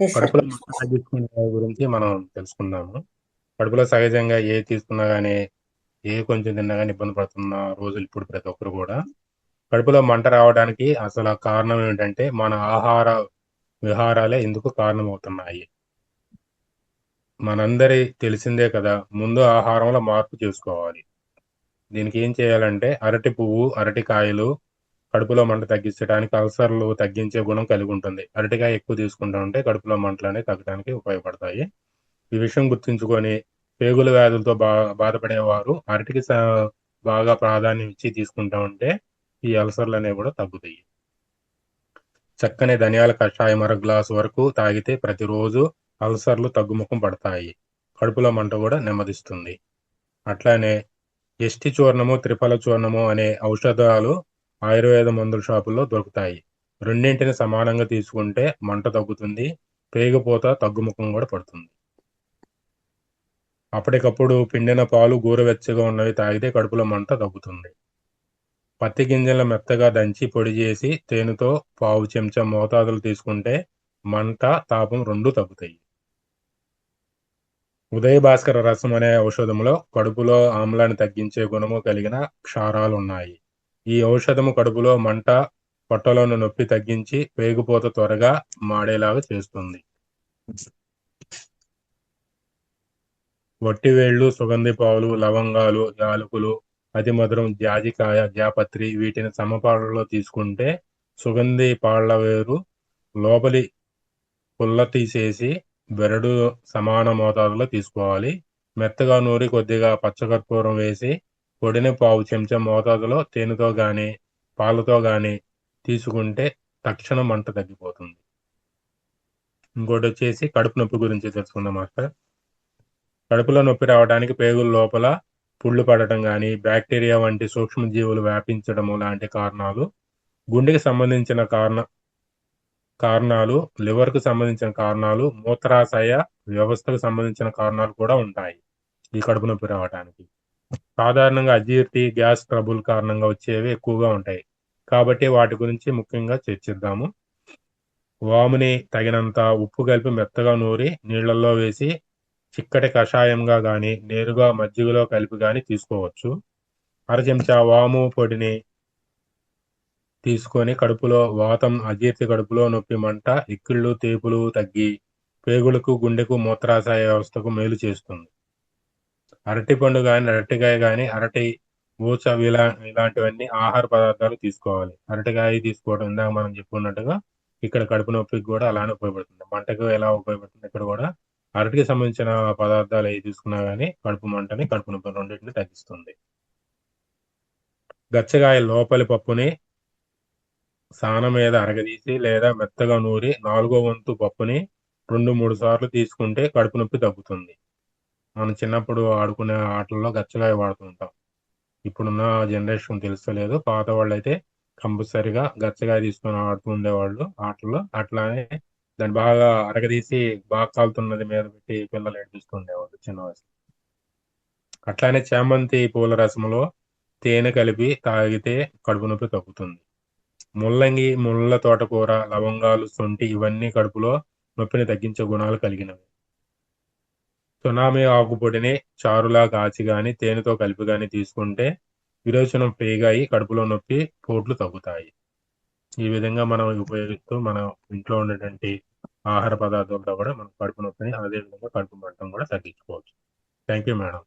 Yes sir. కడుపులో మంట తగ్గించుకునే గురించి మనం తెలుసుకుందాము. కడుపులో సహజంగా తీసుకున్నా గానీ, కొంచెం తిన్నా గానీ ఇబ్బంది పడుతున్న రోజులు ఇప్పుడు ప్రతి ఒక్కరు గూడా. కడుపులో మంట రావడానికి అసల కారణం ఏంటంటే, మన విహారాలే ఇందుకు కారణమవుతున్నాయి. మనందరి తెలిసిందే కదా! ముందు ఆహారంలో మార్పు చేసుకోవాలి. దీనికి ఏం చేయాలంటే, అరటి పువ్వు, అరటికాయలు కడుపులో మంట తగ్గించడానికి, అల్సర్‌లు తగ్గించే గుణం కలిగుంటుంది. అరటికాయ ఎక్కువ తీసుకుంటా ఉంటే కడుపులో మంటలనేవి తగ్గడానికి ఉపయోగపడతాయి. ఈ విషయం గుర్తుంచుకొని, పేగుల వ్యాధులతో బాధపడేవారు అరటికి బాగా ప్రాధాన్యం ఇచ్చి తీసుకుంటా ఉంటే, ఈ అల్సర్‌లనేవి గూడా తగ్గుతాయి. చక్కని ధనియాల కషాయం గ్లాసు వరకు తాగితే ప్రతిరోజు అల్సర్‌లు తగ్గుముఖం పడతాయి. కడుపులో మంట గూడా నెమ్మదిస్తుంది. అట్లానే ఎస్టి చూర్ణము, త్రిఫల చూర్ణము అనే ఔషధాలు ఆయుర్వేద మందుల షాపుల్లో దొరుకుతాయి. రెండింటిని సమానంగా తీసుకుంటే మంట తగ్గుతుంది. పేగుపోత తగ్గుముఖం గూడా పడుతుంది. అప్పటికప్పుడు పిండిన పాలు గోరువెచ్చగా ఉన్నవి తాగితే కడుపులో మంట తగ్గుతుంది. పత్తి గింజలను మెత్తగా దంచి పొడి చేసి తేనెతో పావు చెంచా మోతాదులు తీసుకుంటే మంట, తాపం 2 తగ్గుతాయి. ఉదయ భాస్కర రసం అనే ఔషధంలో కడుపులో ఆమ్లాన్ని తగ్గించే గుణము కలిగిన క్షారాలున్నాయి. ఈ ఔషధము కడుపులో మంట, పొట్టలోని నొప్పి తగ్గించి పేగుపోత త్వరగా మాడేలాగా చేస్తుంది. వట్టివేళ్ళు, సుగంధి పాలు, లవంగాలు, యాలకులు, అతిమధురం, జాజికాయ, జాపత్రి వీటిని సమపాలలో తీసుకుంటే సుగంధి పాళ్ళ వేరు లోపలి పుల్ల తీసేసి బెరడు సమాన మోతాదులో తీసుకోవాలి. మెత్తగా నూరి కొద్దిగా పచ్చకర్పూరం వేసి పొడిని పావు చెంచా మోతాదులో తేనెతో గాని, పాలతో గాని తీసుకుంటే తక్షణం మంట తగ్గిపోతుంది. ఇంకోటొచ్చేసి కడుపు నొప్పి గురించి తెలుసుకుందాం మాస్టర్. కడుపులో నొప్పి రావడానికి పేగుల లోపల పుళ్ళు పడటం గాని, బ్యాక్టీరియా వంటి సూక్ష్మజీవులు వ్యాపించడము లాంటి కారణాలు, గుండెకి సంబంధించిన కారణాలు, లివర్‌కు సంబంధించిన కారణాలు, మూత్రాశయ వ్యవస్థకు సంబంధించిన కారణాలు కూడా ఉంటాయి. ఈ కడుపు నొప్పి రావటానికి. సాధారణంగా అజీర్తి, గ్యాస్ ట్రబుల్ కారణంగా వచ్చేవి ఎక్కువగా ఉంటాయి. కాబట్టి వాటి గురించి ముఖ్యంగా చర్చిద్దాము. వాముని తగినంత ఉప్పు కలిపి మెత్తగా నూరి నీళ్ళల్లో వేసి చిక్కటి కషాయంగా గాని, నేరుగా మజ్జిగలో కలిపి గాని తీసుకోవచ్చు. అర చెంచా వాము పొడిని తీసుకొని కడుపులో వాతం, అజీర్తి, కడుపులో నొప్పి, మంట, ఎక్కిళ్ళు, తేపులు తగ్గి పేగులకు, గుండెకు, మూత్రాశయ వ్యవస్థకు మేలు చేస్తుంది. అరటిపండు గాని, అరటికాయ గాని, అరటి ఊచ ఇలాంటివన్నీ ఆహార పదార్థాలు తీసుకోవాలి. అరటికాయ తీసుకోవడం ఇందాక మనం చెప్పుకున్నట్టుగా ఇక్కడ కడుపు నొప్పికి గూడా అలానే ఉపయోగపడుతుంది. మంటకు ఎలా ఉపయోగపడుతుంది ఇక్కడ గూడా అరటికి సంబంధించిన పదార్థాలు ఏవి తీసుకున్నా గాని కడుపు మంటని, కడుపు నొప్పిని రెండిటిని తగ్గిస్తుంది. గచ్చగాయ లోపలి పప్పుని సాన మీద అరగదీసి లేదా మెత్తగా నూరి నాలుగో వంతు పప్పుని 2, 3 సార్లు తీసుకుంటే కడుపు నొప్పి తగ్గుతుంది. మనం చిన్నప్పుడు ఆడుకునే ఆటల్లో గచ్చగాయ వాడుతుంటాం. ఇప్పుడున్న జనరేషన్ తెలుస్తలేదు. పాత వాళ్ళైతే కంపల్సరీగా గచ్చగాయ తీసుకొని ఆడుతూ ఉండేవాళ్ళు ఆటల్లో. అట్లానే దాన్ని బాగా అరగదీసి బాగా కాలుతున్నది మీద పెట్టి పిల్లలు ఏడిపిస్తూ ఉండేవాళ్ళు చిన్న వయసులో. అట్లానే చామంతి పూల రసంలో తేనె కలిపి తాగితే కడుపు నొప్పి తగ్గుతుంది. ముల్లంగి, ముళ్ళ తోటకూర, లవంగాలు, శొంఠి ఇవన్నీ కడుపులో నొప్పిని తగ్గించే గుణాలు కలిగినవి. సునామీ ఆకుపొడిని చారులా కాచి గాని, తేనెతో కలిపి గాని తీసుకుంటే విరోచనం ఫ్రీగా అయ్యి కడుపులో నొప్పి, పోట్లు తగ్గుతాయి. ఈ విధంగా మనం ఉపయోగిస్తూ మన ఇంట్లో ఉండేటువంటి ఆహార పదార్థాలతో కూడా మనం కడుపు నొప్పిని, అదే విధంగా కడుపు మంటను కూడా తగ్గించుకోవచ్చు. Thank you madam.